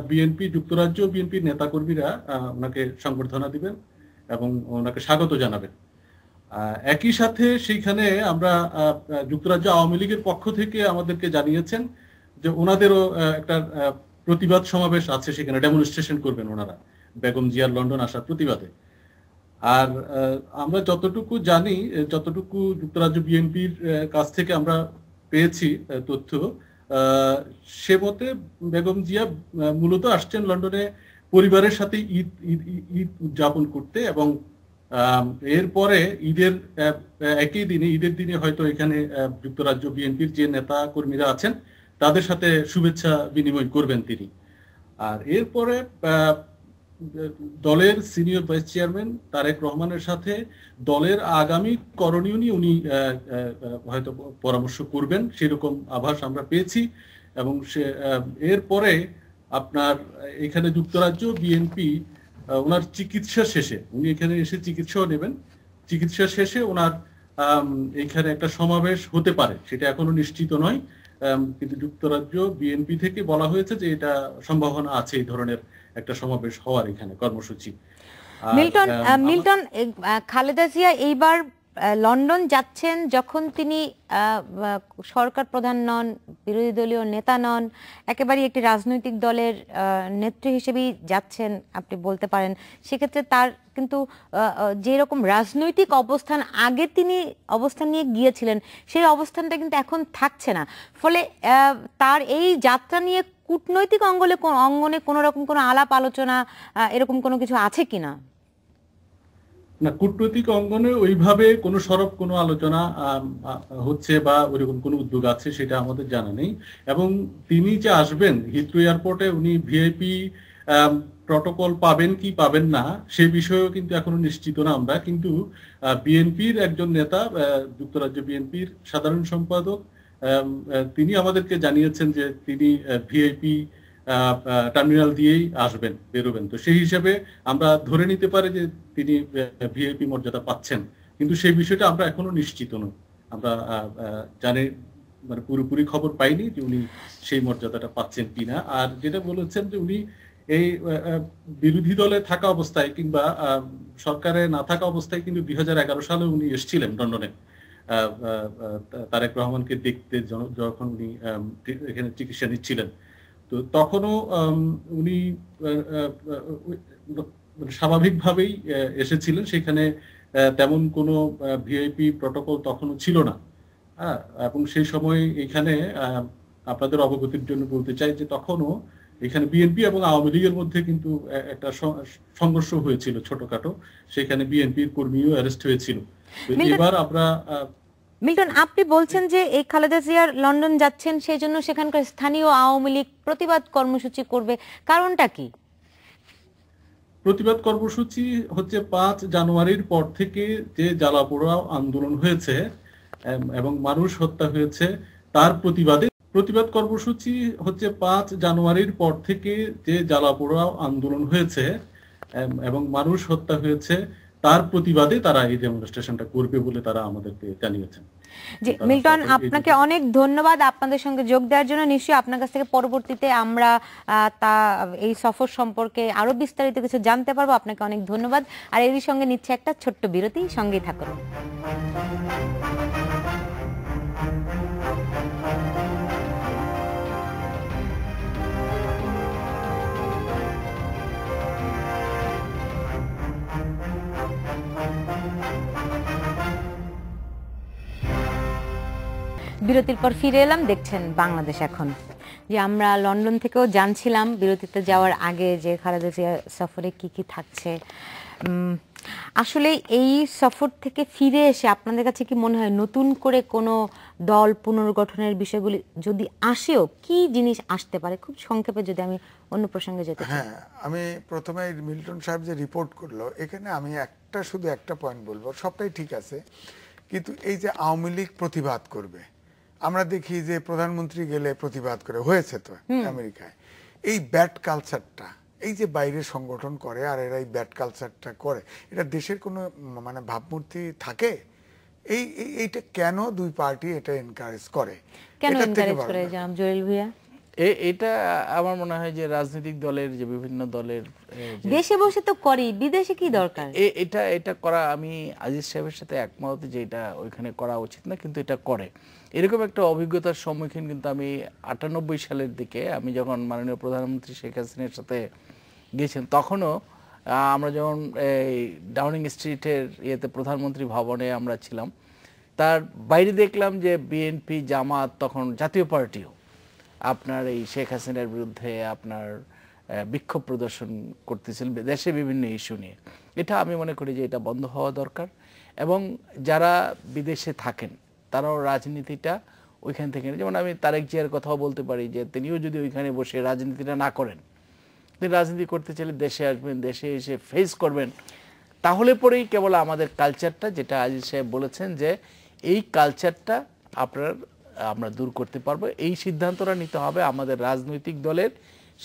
Speaker 4: বিএনপি যুক্তরাজ্য বিএনপির নেতাকর্মীরা ওনাকে সংবর্ধনা দিবেন এবং ওনাকে স্বাগত জানাবেন। একই সাথে সেইখানে আমরা যুক্তরাজ্য আওয়ামী লীগের পক্ষ থেকে আমাদেরকে জানিয়েছেন যে ওনাদেরও একটা প্রতিবাদ সমাবেশ আছে, সেখানে ডেমনস্ট্রেশন করবেন ওনারা বেগম জিয়ার লন্ডন আসার প্রতিবাদে। আর আমরা যতটুকু জানি, যতটুকু যুক্তরাজ্য বিএনপির কাছ থেকে আমরা পেয়েছি তথ্য, সে মতে বেগম জিয়া মূলত আসছেন লন্ডনে পরিবারের সাথে ঈদ উদযাপন করতে, এবং এরপরে ঈদের দিনে হয়তো এখানে যুক্তরাজ্য বিএনপির যে নেতা কর্মীরা আছেন তাদের সাথে শুভেচ্ছা বিনিময় করবেন তিনি। আর এরপরে দলের সিনিয়র ভাইস চেয়ারম্যান তারেক রহমানের সাথে দলের আগামী করণীয় নিয়ে উনি হয়তো পরামর্শ করবেন, সেরকম আভাস আমরা পেয়েছি। এবং এরপরে আপনার এখানে যুক্তরাজ্য বিএনপি ওনার চিকিৎসা শেষে, উনি এখানে এসে চিকিৎসাও নেবেন, চিকিৎসা শেষে ওনার এখানে একটা সমাবেশ হতে পারে, সেটা এখনো নিশ্চিত নয়, কিন্তু যুক্তরাজ্য বিএনপি থেকে বলা হয়েছে যে এটা সম্ভাবনা আছে এই ধরনের একটা সমাবেশ হওয়ার এখানে কর্মসূচি।
Speaker 1: মিল্টন, খালেদা জিয়া এইবার লন্ডন যাচ্ছেন যখন তিনি সরকার প্রধান নন, বিরোধী দলীয় নেতা নন, একেবারেই একটি রাজনৈতিক দলের নেত্রী হিসেবেই যাচ্ছেন আপনি বলতে পারেন। সেক্ষেত্রে তার কিন্তু যেরকম রাজনৈতিক অবস্থান আগে তিনি অবস্থান নিয়ে গিয়েছিলেন, সেই অবস্থানটা কিন্তু এখন থাকছে না। ফলে তার এই যাত্রা নিয়ে কূটনৈতিক অঙ্গনে কোনো রকম কোনো আলাপ আলোচনা এরকম কোনো কিছু আছে কিনা?
Speaker 4: না, কূটনৈতিক অঙ্গনে ওইভাবে কোনো সরব কোনো আলোচনা হচ্ছে বা ওইরকম কোনো উদ্যোগ আছে সেটা আমাদের জানা নেই। এবং তিনি যে আসবেন হিথ্রো এয়ারপোর্টে, উনি ভিআইপি প্রটোকল পাবেন কি পাবেন না সে বিষয়েও কিন্তু এখনো নিশ্চিত না আমরা। কিন্তু বিএনপির একজন নেতা, যুক্তরাজ্য বিএনপির সাধারণ সম্পাদক, তিনি আমাদেরকে জানিয়েছেন যে তিনি ভিআইপি টার্মিনাল দিয়েই আসবেন, বেরোবেন। তো সেই হিসাবে আমরা ধরে নিতে পারি যে তিনি ভিআইপি মর্যাদা পাচ্ছেন, কিন্তু সেই বিষয়টা আমরা এখনো নিশ্চিত নই। আমরা জানি, মানে পুরোপুরি খবর পাইনি যে উনি সেই মর্যাদাটা পাচ্ছেন কিনা। আর যেটা বলেছেন যে উনি এই বিরোধী দলে থাকা অবস্থায় কিংবা সরকারে না থাকা অবস্থায় কিন্তু 2011 সালে উনি এসেছিলেন লন্ডনে তারেক রহমানকে দেখতে, যখন উনি এখানে চিকিৎসা নিচ্ছিলেন। তো তখনও উনি স্বাভাবিকভাবেই এসেছিলেন, সেখানে তেমন কোনো ভিআইপি প্রটোকল তখনও ছিল না। এবং সেই সময় এখানে আপনাদের অবগতির জন্য বলতে চাই যে তখনও এখানে বিএনপি এবং আওয়ামী লীগের মধ্যে কিন্তু একটা সংঘর্ষ হয়েছিল ছোটখাটো, সেখানে বিএনপির কর্মীও অ্যারেস্ট হয়েছিল। এবার আমরা
Speaker 1: মিল্টন, আপনি বলছেন যে এই খালেদা জিয়ার লন্ডন যাচ্ছেন, সেই জন্য সেখানকার স্থানীয় আওয়ামী লীগ প্রতিবাদ কর্মসূচি করবে, কারণটা কি?
Speaker 4: প্রতিবাদ কর্মসূচি হচ্ছে 5 জানুয়ারির পর থেকে যে জ্বালাপোড়া আন্দোলন হয়েছে এবং মানুষ হত্যা হয়েছে তার প্রতিবাদে। প্রতিবাদ কর্মসূচি হচ্ছে 5 জানুয়ারির পর থেকে যে জ্বালাপোড়া আন্দোলন হয়েছে এবং মানুষ হত্যা হয়েছে তার প্রতিবাদে তারা এই ডেমনস্ট্রেশনটা করবে বলে তারা আমাদেরকে জানিয়েছেন।
Speaker 1: জি মিল্টন, আপনাকে অনেক ধন্যবাদ আপনাদের সঙ্গে যোগ দেওয়ার জন্য। নিশ্চয়ই আপনার কাছ থেকে পরবর্তীতে আমরা এই সফর সম্পর্কে আরো বিস্তারিত কিছু জানতে পারবো। আপনাকে অনেক ধন্যবাদ। আর এরই সঙ্গে নিচ্ছে একটা ছোট্ট বিরতি, সঙ্গেই থাকুন। বিরতির পর ফিরে এলাম, দেখছেন বাংলাদেশ এখন। যে আমরা লন্ডন থেকেও জানছিলাম বিরতিতে যাওয়ার আগে যে খালেদা জিয়া সফরে কি কি থাকছে। আসলে এই সফর থেকে ফিরে এসে আপনাদের কাছে কি মনে হয় নতুন করে কোনো দল পুনর্গঠনের বিষয়গুলি যদি আসেও কি জিনিস আসতে পারে? খুব সংক্ষেপে যদি আমি অন্য প্রসঙ্গে যেতে চাই।
Speaker 2: হ্যাঁ, আমি প্রথমে মিল্টন সাহেব যে রিপোর্ট করলো, এখানে আমি শুধু একটা পয়েন্ট বলবো, সবটাই ঠিক আছে, কিন্তু এই যে আওয়ামী লীগ প্রতিবাদ করবে, আমরা দেখি যে প্রধানমন্ত্রী গেলে প্রতিবাদ করে, হয়েছে তো আমেরিকায়। এই ব্যাড কালচারটা, এই যে বাইরে সংগঠন করে আর এরা এই ব্যাড কালচারটা করে, এটা দেশের কোনো মানে ভাবমূর্তি থাকে? এইটা কেন দুই পার্টি এটা এনকারেজ করে?
Speaker 1: কেন
Speaker 2: এটার থেকে
Speaker 1: এনকারেজ
Speaker 2: বড়
Speaker 1: করে
Speaker 2: ব্যাপার।
Speaker 1: জনাব জলিল ভুঁইয়া?
Speaker 3: এটা আমার মনে হয় যে রাজনৈতিক দলের যে বিভিন্ন দলের
Speaker 1: দেশে বসে তো করি, বিদেশে কি দরকার?
Speaker 3: এটা করা, আমি আজিজ সাহেবের সাথে একমত যে এটা ওইখানে করা উচিত না, কিন্তু এটা করে। এরকম একটা অভিজ্ঞতার সম্মুখীন কিন্তু আমি 98 সালের দিকে, আমি যখন মাননীয় প্রধানমন্ত্রী শেখ হাসিনার সাথে গিয়েছেন, তখনও আমরা যখন এই ডাউনিং স্ট্রিটের ইয়েতে প্রধানমন্ত্রী ভবনে আমরা ছিলাম, তার বাইরে দেখলাম যে বিএনপি, জামাত, তখন জাতীয় পার্টিও আপনার এই শেখ হাসিনার বিরুদ্ধে আপনার বিক্ষোভ প্রদর্শন করতেছিল দেশে বিভিন্ন ইস্যু নিয়ে। এটা আমি মনে করি যে এটা বন্ধ হওয়া দরকার, এবং যারা বিদেশে থাকেন তারাও রাজনীতিটা ওইখান থেকে, যেমন আমি তারেক জিয়ার কথাও বলতে পারি যে তিনিও যদি ওইখানে বসে রাজনীতিটা না করেন, তিনি রাজনীতি করতে চাইলে দেশে আসবেন, দেশে এসে ফেস করবেন, তাহলে পরেই কেবল আমাদের কালচারটা, যেটা আজিজ সাহেব বলেছেন যে এই কালচারটা আমরা দূর করতে পারবো। এই সিদ্ধান্তটা নিতে হবে আমাদের রাজনৈতিক দলের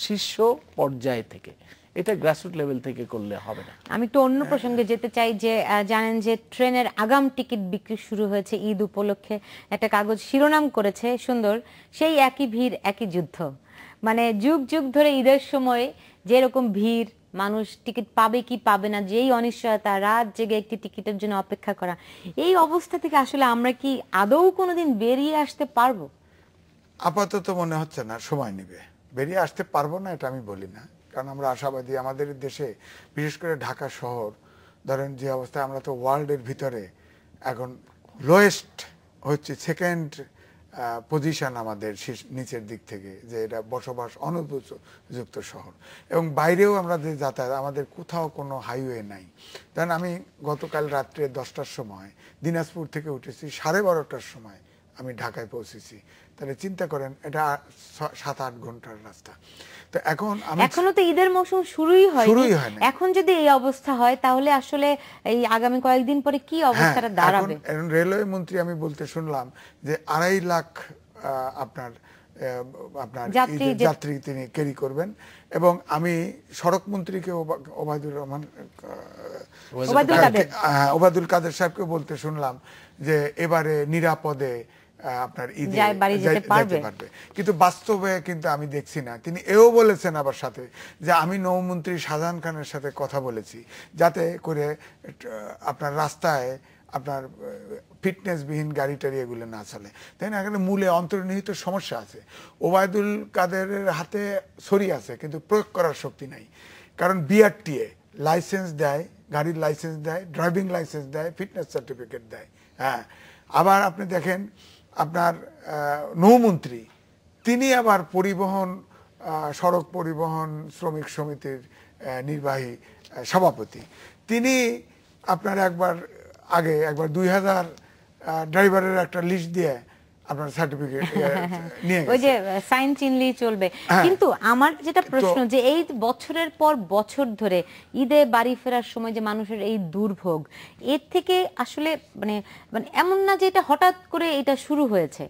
Speaker 3: শীর্ষ পর্যায় থেকে, এটা গ্রাসরুট লেভেল থেকে করলে হবে না।
Speaker 1: আমি একটু অন্য প্রসঙ্গে যেতে চাই যে জানেন যে ট্রেনের আগাম টিকিট বিক্রি শুরু হয়েছে ঈদ উপলক্ষে। একটা কাগজ শিরোনাম করেছে সুন্দর, সেই একই ভিড় একই যুদ্ধ। মানে যুগ যুগ ধরে ঈদের সময় যেরকম ভিড়, মানুষ টিকিট পাবে কি পাবে না, যেই অনিশ্চয়তা, রাত জেগে একটি টিকিটের জন্য অপেক্ষা করা, এই অবস্থা থেকে আসলে আমরা কি আদৌ কোনোদিন বেরিয়ে আসতে পারবো?
Speaker 2: আপাতত মনে হচ্ছে না, সময় নেবে। বেরিয়ে আসতে পারবো না এটা আমি বলি না, কারণ আমরা আশাবাদী। আমাদের দেশে বিশেষ করে ঢাকা শহর ধরেন যে অবস্থায়, আমরা তো ওয়ার্ল্ডের ভিতরে এখন লোয়েস্ট হচ্ছে, সেকেন্ড পজিশন আমাদের নিচের দিক থেকে, যে এটা বসবাস অনুপযুক্ত শহর। এবং বাইরেও আমরা যে যাতায়াত, আমাদের কোথাও কোনো হাইওয়ে নাই। কারণ আমি গতকাল রাত্রে 10টার সময় দিনাজপুর থেকে উঠেছি, 12:30টার সময় আমি ঢাকায় পৌঁছেছি। তাহলে চিন্তা করেন, এটা 7-8 ঘন্টার রাস্তা। তো
Speaker 1: এখনো তো ঈদের মৌসুম শুরুই হয়
Speaker 2: না।
Speaker 1: এখন যদি এই অবস্থা হয়, তাহলে আসলে এই আগামী কয়েকদিন পরে কি অবস্থাটা দাঁড়াবে?
Speaker 2: এখন রেলওয়ে মন্ত্রী আমি বলতে শুনলাম যে 2.5 লাখ আপনার যাত্রী তিনি ক্যারি করবেন। এবং আমি সড়ক মন্ত্রীকে ওবায়দুল কাদের সাহেবকে বলতে শুনলাম যে এবারে নিরাপদে আপনার ঈদে যেতে পারবে। কিন্তু বাস্তবে কিন্তু আমি দেখছি না। তিনি এও বলেছেন আবার সাথে যে আমি নৌমন্ত্রী শাহজাহান খানের সাথে কথা বলেছি, যাতে করে আপনার রাস্তায় আপনার ফিটনেসবিহীন গাড়ি টাড়ি এগুলো না চলে, তাই না? এখানে মূলে অন্তর্নিহিত সমস্যা আছে। ওবায়দুল কাদেরের হাতে ছড়ি আছে, কিন্তু প্রয়োগ করার শক্তি নাই। কারণ বিআরটিএ লাইসেন্স দেয়, গাড়ির লাইসেন্স দেয়, ড্রাইভিং লাইসেন্স দেয়, ফিটনেস সার্টিফিকেট দেয়। হ্যাঁ, আবার আপনি দেখেন আপনার নৌমন্ত্রী, তিনি আবার পরিবহন, সড়ক পরিবহন শ্রমিক সমিতির নির্বাহী সভাপতি। তিনি আপনার একবার 2000 ড্রাইভারের একটা লিস্ট দিয়ে আপনার সার্টিফিকেট নিয়ে গেছে।
Speaker 1: ওই যে সাইন চিনলেই চলবে। কিন্তু আমার যেটা প্রশ্ন, যে এই বছরের পর বছর ধরে ঈদে বাড়ি ফেরার সময় যে মানুষের এই দুর্ভোগ, এর থেকে আসলে মানে এমন না যে এটা হঠাৎ করে এটা শুরু হয়েছে।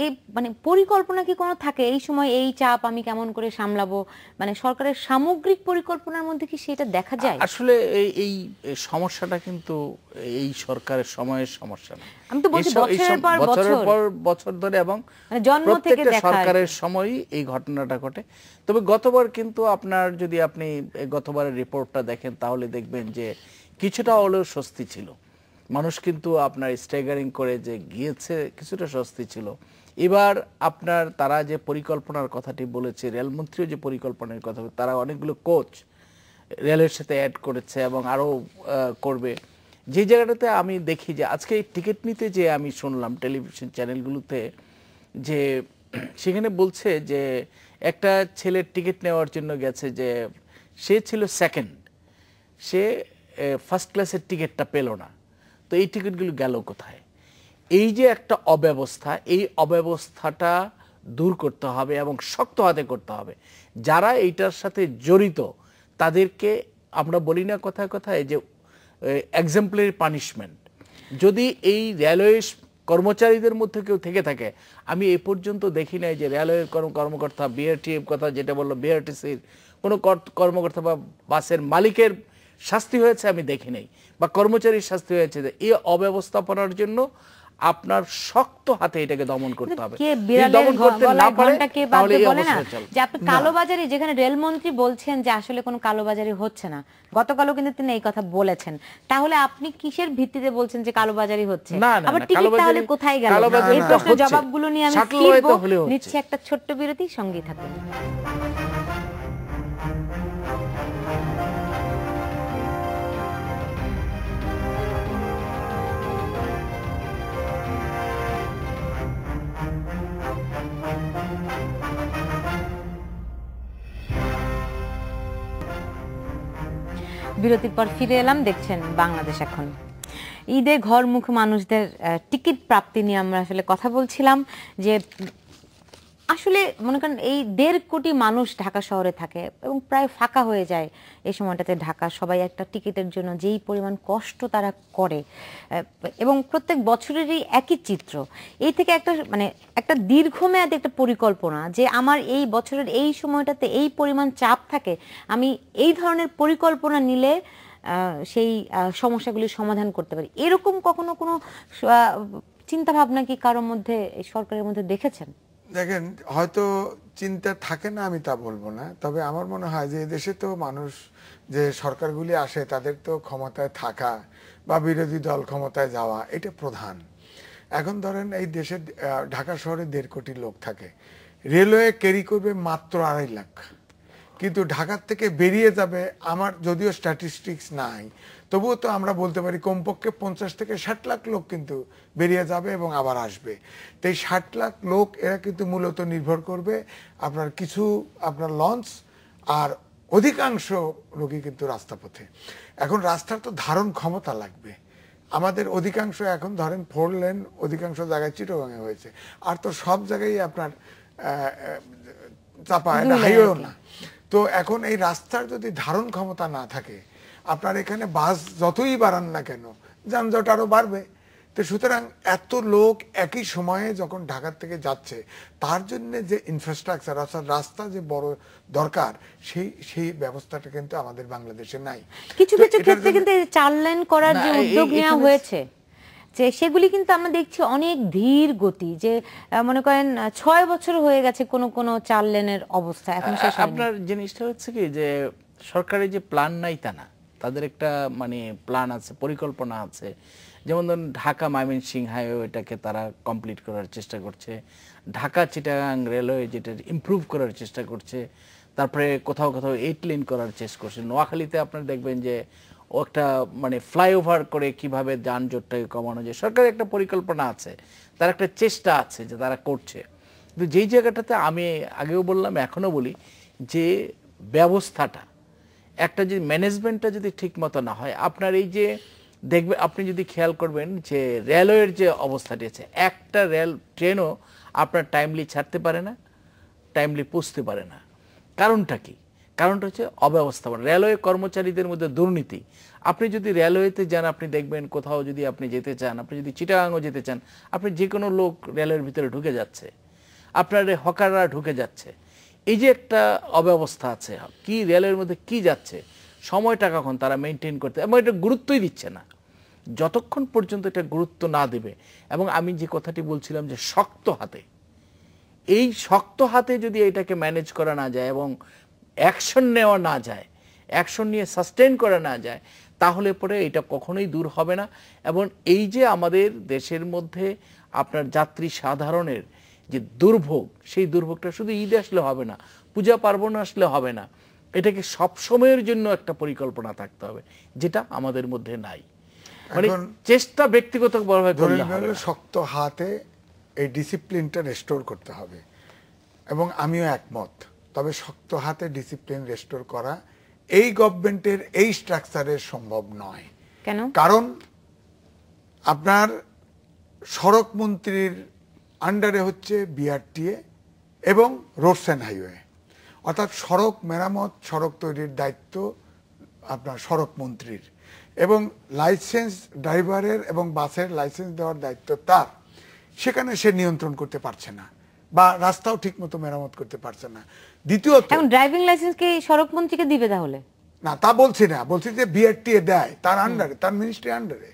Speaker 1: এই পরিকল্পনা কি কোনো থাকে, এই সময় এই চাপ আমি কেমন করে সামলাবো? সরকারের সামগ্রিক পরিকল্পনার মধ্যে কি সেটা দেখা যায়?
Speaker 3: আসলে এই সমস্যাটা কিন্তু এই সরকারের সময়ের সমস্যা না।
Speaker 1: আমি তো বলছি বছরের পর
Speaker 3: বছর ধরে, এবং
Speaker 1: জন্ম থেকে
Speaker 3: সরকারের সময়ই এই ঘটনাটা ঘটে। তবে গতবার কিন্তু যদি আপনি গতবারের রিপোর্টটা দেখেন, তাহলে দেখবেন যে কিছুটা হলেও স্বস্তি ছিল। মানুষ কিন্তু আপনার স্ট্যাগারিং করে যে গিয়েছে, কিছুটা স্বস্তি ছিল। এবার আপনার তারা যে পরিকল্পনার কথাটি বলেছে, রেলমন্ত্রীও যে পরিকল্পনার কথা, তারা অনেকগুলো কোচ রেলের সাথে অ্যাড করেছে এবং আরও করবে। যে জায়গাটাতে আমি দেখি যে আজকে টিকিট নিতে যে আমি শুনলাম টেলিভিশন চ্যানেলগুলোতে, যে সেখানে বলছে যে একটা ছেলের টিকিট নেওয়ার জন্য গেছে, যে সে ছিল সেকেন্ড, সে ফার্স্ট ক্লাসের টিকিটটা পেল না। তো এই টিকিটগুলো গেল কোথায়? এই যে একটা অব্যবস্থা, এই অব্যবস্থাটা দূর করতে হবে এবং শক্ত হাতে করতে হবে। যারা এইটার সাথে জড়িত তাদেরকে আমরা বলি না কথায় কথায় যে এক্সাম্পলারি পানিশমেন্ট। যদি এই রেলওয়ে কর্মচারীদের মধ্যে কেউ থেকে থাকে, আমি এ পর্যন্ত দেখি নাই যে রেলওয়ের কর্মকর্তা, বিআরটিএফ কথা যেটা বললো, বিআরটিসির কোনো কর্মকর্তা বা বাসের মালিকের শাস্তি হয়েছে আমি দেখি নাই, বা কর্মচারীর শাস্তি হয়েছে, এই অব্যবস্থাপনার জন্য আপনার শক্ত হাতে এটাকে দমন করতে হবে।
Speaker 1: কে বিড়ালের
Speaker 3: দমন করতে না পারে
Speaker 1: ঘন্টা কে
Speaker 3: তাহলে
Speaker 1: বাজে
Speaker 3: এই
Speaker 1: বলে না
Speaker 3: অবস্থা চলবে।
Speaker 1: যে আপনি কালোবাজারি, যেখানে রেলমন্ত্রী বলছেন যে আসলে কোনো কালোবাজারি হচ্ছে না, গতকালও কিন্তু তিনি এই কথা বলেছেন, তাহলে আপনি কিসের ভিত্তিতে বলছেন যে কালোবাজারি হচ্ছে?
Speaker 3: না, না,
Speaker 1: আবার
Speaker 3: না,
Speaker 1: টিকিট তাহলে
Speaker 3: কালোবাজারি-
Speaker 1: কোথায় গেল?
Speaker 3: কালোবাজারি
Speaker 1: এই
Speaker 3: না,
Speaker 1: প্রশ্নের
Speaker 3: হচ্ছে।
Speaker 1: জবাবগুলো নিয়ে আমি
Speaker 3: Subtle way
Speaker 1: ফিরবো,
Speaker 3: তো হলেও হচ্ছে।
Speaker 1: নিচ্ছি একটা ছোট্ট বিরতি, সঙ্গেই থাকুন। বিরতির পর ফিরে এলাম, দেখছেন বাংলাদেশ এখন। ঈদে ঘরমুখী মানুষদের টিকিট প্রাপ্তি নিয়ে আমরা আসলে কথা বলছিলাম, যে আসলে মনে করেন এই 1.5 কোটি মানুষ ঢাকা শহরে থাকে এবং প্রায় ফাঁকা হয়ে যায় এই সময়টাতে ঢাকা। সবাই একটা টিকিটের জন্য যেই পরিমাণ কষ্ট তারা করে, এবং প্রত্যেক বছরেরই একই চিত্র। এই থেকে একটা মানে একটা দীর্ঘমেয়াদী একটা পরিকল্পনা, যে আমার এই বছরের এই সময়টাতে এই পরিমাণ চাপ থাকে, আমি এই ধরনের পরিকল্পনা নিলে সেই সমস্যাগুলির সমাধান করতে পারি। এরকম কখনো কোনো চিন্তা ভাবনা কি কারোর মধ্যে, সরকারের মধ্যে দেখেছেন?
Speaker 2: দেখেন, হয়তো চিন্তা থাকে না আমি তা বলবো না, তবে আমার মনে হয় যে দেশে তো মানুষ, যে সরকারগুলি আসে তাদের তো ক্ষমতায় থাকা বা বিরোধী দল ক্ষমতায় যাওয়া এটা প্রধান। এখন ধরেন এই দেশে ঢাকা শহরে 1.5 কোটি লোক থাকে, রেলওয়ে ক্যারি করবে মাত্র 2.5 লাখ, কিন্তু ঢাকার থেকে বেরিয়ে যাবে, আমার যদিও স্ট্যাটিস্টিক্স নাই তবুও তো আমরা বলতে পারি কমপক্ষে 50 থেকে 60 লাখ লোক কিন্তু বেরিয়ে যাবে এবং আবার আসবে। তো এই 60 লাখ লোক এরা কিন্তু মূলত নির্ভর করবে আপনার কিছু আপনার লঞ্চ, আর অধিকাংশ রোগী কিন্তু রাস্তাপথে। এখন রাস্তার তো ধারণ ক্ষমতা লাগবে, আমাদের অধিকাংশ এখন ধরেন 4 লেন অধিকাংশ জায়গায় চিটাগাঙে হয়েছে, আর তো সব জায়গায় আপনার চাপা, এটা হাইওয়েও না। তো এখন এই রাস্তার যদি ধারণ ক্ষমতা না থাকে, আপনার এখানে বাস যতই বাড়ান না কেন যানজট আরো বাড়বে। তো সুতরাং এত লোক একই সময়ে যখন ঢাকার থেকে যাচ্ছে, তার জন্য যে ইনফ্রাস্ট্রাকচার অর্থাৎ রাস্তা যে বড় দরকার, সেই ব্যবস্থাটা কিন্তু আমাদের বাংলাদেশে নাই।
Speaker 1: কিছু কিছু ক্ষেত্রে কিন্তু 4 লেন করার যে উদ্যোগ নেওয়া হয়েছে, যে সেগুলি কিন্তু আমরা দেখছি অনেক ধীর গতি, যে মনে করেন 6 বছর হয়ে গেছে কোন কোন 4 লেনের অবস্থা এখন শেষ হয়নি।
Speaker 3: আপনার জিনিসটা হচ্ছে কি, যে সরকারের যে প্ল্যান নাই তা না, তাদের একটা মানে প্ল্যান আছে, পরিকল্পনা আছে। যেমন ধরুন ঢাকা ময়মনসিংহ হাইওয়েটাকে তারা কমপ্লিট করার চেষ্টা করছে, ঢাকা চিটাগাং রেলওয়ে যেটা ইমপ্রুভ করার চেষ্টা করছে, তারপরে কোথাও কোথাও 8 লেন করার চেষ্টা করছে। নোয়াখালীতে আপনারা দেখবেন যে ও একটা মানে ফ্লাইওভার করে কিভাবে যানজটটাকে কমানো যায়, সরকারের একটা পরিকল্পনা আছে, তার একটা চেষ্টা আছে যে তারা করছে। কিন্তু যেই জায়গাটাতে আমি আগেও বললাম এখনও বলি, যে ব্যবস্থাটা একটা যে ম্যানেজমেন্টটা যদি ঠিক মতো না হয়, আপনার এই যে দেখবে, আপনি যদি খেয়াল করবেন যে রেলওয়ের যে অবস্থাটি আছে, একটা রেল ট্রেনও আপনার টাইমলি ছাড়তে পারে না, টাইমলি পৌঁছতে পারে না। কারণটা কি? কারণটা হচ্ছে অব্যবস্থাপনা, রেলওয়ে কর্মচারীদের মধ্যে দুর্নীতি। আপনি যদি রেলওয়েতে যান, আপনি দেখবেন কোথাও যদি আপনি যেতে চান, আপনি যদি চিটাগাংও যেতে চান, আপনি যে কোনো লোক রেলওয়ের ভিতরে ঢুকে যাচ্ছে, আপনার হকাররা ঢুকে যাচ্ছে। এই যে একটা অব্যবস্থা আছে, কি রেলের মধ্যে কি যাচ্ছে, সময়টা কখন তারা মেনটেন করতে, এবং এটা গুরুত্বই দিচ্ছে না। যতক্ষণ পর্যন্ত এটা গুরুত্ব না দেবে, এবং আমি যে কথাটি বলছিলাম যে শক্ত হাতে, এই শক্ত হাতে যদি এটাকে ম্যানেজ করা না যায় এবং অ্যাকশন নেওয়া না যায়, অ্যাকশন নিয়ে সাস্টেন করা না যায়, তাহলে পরে এটা কখনোই দূর হবে না। এবং এই যে আমাদের দেশের মধ্যে আপনার যাত্রী সাধারণের যে দুর্ভোগ, সেই দুর্ভোগটা শুধু ঈদ আসলে হবে না, পূজা পার্বণ আসলে হবে না, এটাকে সব সময়ের জন্য একটা পরিকল্পনা থাকতে হবে, যেটা আমাদের মধ্যে নাই। মানে চেষ্টা ব্যক্তিগতভাবে করলে হবে না।
Speaker 2: শক্ত হাতে এই ডিসিপ্লিনটা রেস্টোর করতে হবে, এবং আমিও একমত। তবে শক্ত হাতে ডিসিপ্লিন রেস্টোর করা এই গভর্নমেন্টের এই স্ট্রাকচারে সম্ভব নয়।
Speaker 1: কেন?
Speaker 2: কারণ আপনার সড়ক মন্ত্রীর আন্ডারে হচ্ছে বিআরটিএ এবং রোডস অ্যান্ড হাইওয়ে, অর্থাৎ সড়ক মেরামত, সড়ক তৈরির দায়িত্ব আপনার সড়ক মন্ত্রীর, এবং লাইসেন্স ড্রাইভারের এবং বাসের লাইসেন্স দেওয়ার দায়িত্ব তার। সেখানে সে নিয়ন্ত্রণ করতে পারছে না, বা রাস্তাও ঠিক মতো মেরামত করতে পারছে না। দ্বিতীয়ত,
Speaker 1: এখন ড্রাইভিং লাইসেন্স কি সড়ক মন্ত্রীকে দিবে তাহলে?
Speaker 2: না তা বলছি না, বলছি যে বিআরটিএ দেয় তার আন্ডারে, তার মিনিস্ট্রি আন্ডারে।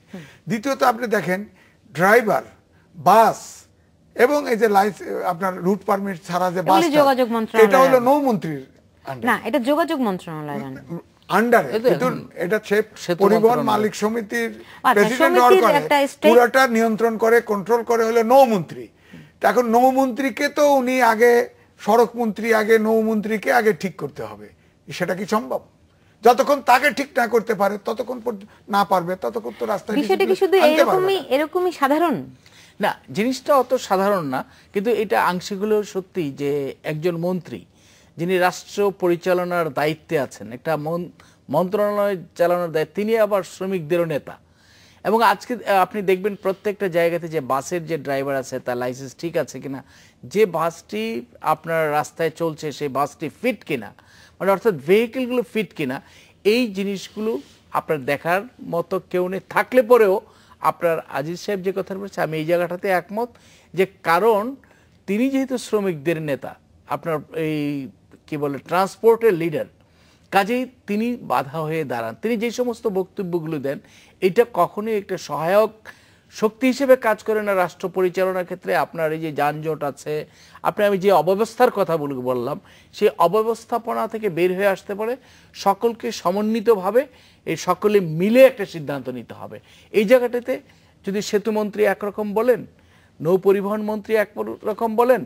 Speaker 2: দ্বিতীয়ত আপনি দেখেন ড্রাইভার, বাস এবং এই যে আপনার রুট পারমিট ছাড়া যে বাস,
Speaker 1: যোগাযোগ মন্ত্রণালয়,
Speaker 2: এটা হলো নৌমন্ত্রীর
Speaker 1: না, এটা যোগাযোগ মন্ত্রণালয়
Speaker 2: আন্ডারে, এটা পরিবহন মালিক সমিতির প্রেসিডেন্ট হওয়ার পরে পুরোটা নিয়ন্ত্রণ করে, কন্ট্রোল করে হলো নৌমন্ত্রী। এখন নৌমন্ত্রীকে তো উনি আগে সড়ক মন্ত্রী, আগে নৌমন্ত্রীকে আগে ঠিক করতে হবে, সেটা কি সম্ভব? যতক্ষণ তাকে ঠিক না করতে পারে, ততক্ষণ না পারবে, ততক্ষণ তো রাস্তায়।
Speaker 1: বিষয়টা কি শুধু এরকমই সাধারণ
Speaker 3: না? জিনিসটা অত সাধারণ না, কিন্তু এটা আংশিক হলেও সত্যি যে একজন মন্ত্রী যিনি রাষ্ট্র পরিচালনার দায়িত্বে আছেন, একটা মন্ত্রণালয় চালানোর দায়িত্ব, তিনি আবার শ্রমিকদেরও নেতা। এবং আজকে আপনি দেখবেন প্রত্যেকটা জায়গাতে যে বাসের যে ড্রাইভার আছে তার লাইসেন্স ঠিক আছে কিনা, যে বাসটি আপনার রাস্তায় চলছে সেই বাসটি ফিট কিনা, মানে অর্থাৎ ভেহিকেলগুলো ফিট কিনা, এই জিনিসগুলো আপনার দেখার মতো কেউ নেই। থাকলে পরেও আপনার আজিজ সাহেব যে কথা বলছে, আমি এই জায়গাটাতে একমত, যে কারণ তিনি যেহেতু শ্রমিকদের নেতা, আপনার এই কি বলে ট্রান্সপোর্টের লিডার, কাজেই তিনি বাধা হয়ে দাঁড়ান। তিনি যে সমস্ত বক্তব্যগুলো দেন, এটা কখনোই একটা সহায়ক শক্তি হিসেবে কাজ করে না রাষ্ট্র পরিচালনার ক্ষেত্রে। আপনার এই যে যানজট আছে, আমি যে অব্যবস্থার কথা বললাম, সেই অব্যবস্থাপনা থেকে বের হয়ে আসতে পারে সকলকে সমন্বিতভাবে, এই সকলে মিলে একটা সিদ্ধান্ত নিতে হবে। এই জায়গাটাতে যদি সেতুমন্ত্রী একরকম বলেন, নৌ পরিবহন মন্ত্রী একরকম বলেন,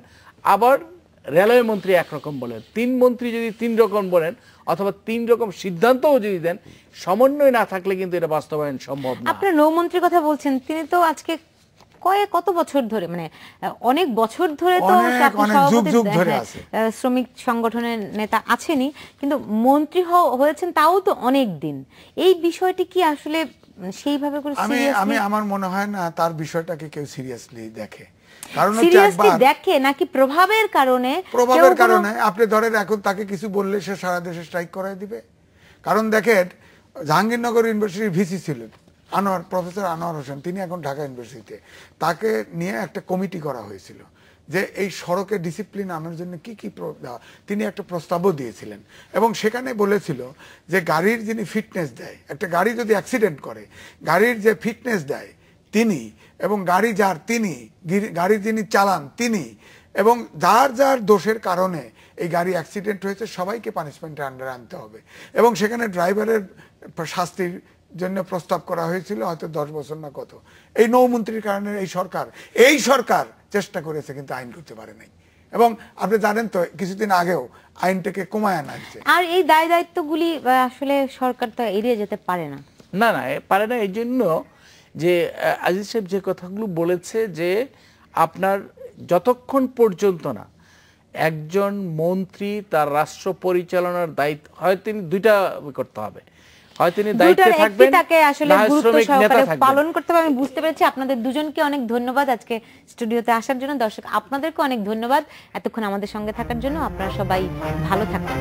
Speaker 3: আবার রেলওয়ে মন্ত্রী একরকম বলেন, তিন মন্ত্রী যদি তিন রকম বলেন অথবা তিন রকম সিদ্ধান্তও যদি দেন, সমন্বয় না থাকলে কিন্তু এটা বাস্তবায়ন সম্ভব না।
Speaker 1: আপনার নৌমন্ত্রীর কথা বলছেন, তিনি তো আজকে কত বছর ধরে, মানে অনেক বছর ধরে তো শ্রমিক সংগঠনের নেতা আছেনই, কিন্তু মন্ত্রী হয়েছেন তাও তো অনেক দিন। এই বিষয়টি কি আসলে সেইভাবে করে
Speaker 2: আমার মনে হয় না তার বিষয়টাকে কেউ সিরিয়াসলি দেখে। কারণ
Speaker 1: দেখে নাকি প্রভাবের কারণে
Speaker 2: আপনি ধরেন এখন তাকে কিছু বললে সে সারা দেশে স্ট্রাইক করাই দিবে। কারণ দেখেন জাহাঙ্গীরনগর ইউনিভার্সিটির ভিসি ছিলেন প্রফেসর আনোয়ার হোসেন, তিনি এখন ঢাকা ইউনিভার্সিটিতে, তাকে নিয়ে একটা কমিটি করা হয়েছিল যে এই সড়কে ডিসিপ্লিন আনার জন্য কি কি তিনি একটা প্রস্তাবও দিয়েছিলেন। এবং সেখানে বলেছিল যে গাড়ির যিনি ফিটনেস দেয়, একটা গাড়ি যদি অ্যাক্সিডেন্ট করে, গাড়ির যে ফিটনেস দেয় তিনি, এবং গাড়ি যার তিনি, গাড়ি যিনি চালান তিনি, এবং যার যার দোষের কারণে এই গাড়ি অ্যাক্সিডেন্ট হয়েছে সবাইকে পানিশমেন্টের আন্ডারে আনতে হবে। এবং সেখানে ড্রাইভারের শাস্তির জন্য প্রস্তাব করা হয়েছিল হয়তো 10 বছর না কত। এই নৌমন্ত্রীর কারণে এই সরকার চেষ্টা করেছে কিন্তু আইন করতে পারে নাই। এবং আপনি জানেন তো কিছুদিন আগেও আইনটাকে কমায় আনা হয়েছে।
Speaker 1: আর এই দায় দায়িত্বগুলি আসলে সরকার তো এড়িয়ে যেতে পারে না।
Speaker 3: না পারে না। এই জন্য যে আজিজ সাহেব যে কথাগুলো বলেছে, যে আপনার যতক্ষণ পর্যন্ত না একজন মন্ত্রী তার রাষ্ট্র পরিচালনার দায়িত্ব, হয় তিনি দুইটা করতে হবে, হয় তিনি দায়িত্বে থাকবেন,
Speaker 1: তাকে আসলে গুরুত্ব সহকারে পালন করতে হবে। আমি বুঝতে পেরেছি। আপনাদের দুজনকে অনেক ধন্যবাদ আজকে স্টুডিওতে আসার জন্য। দর্শক আপনাদেরকে অনেক ধন্যবাদ এতক্ষণ আমাদের সঙ্গে থাকার জন্য। আপনারা সবাই ভালো থাকবেন।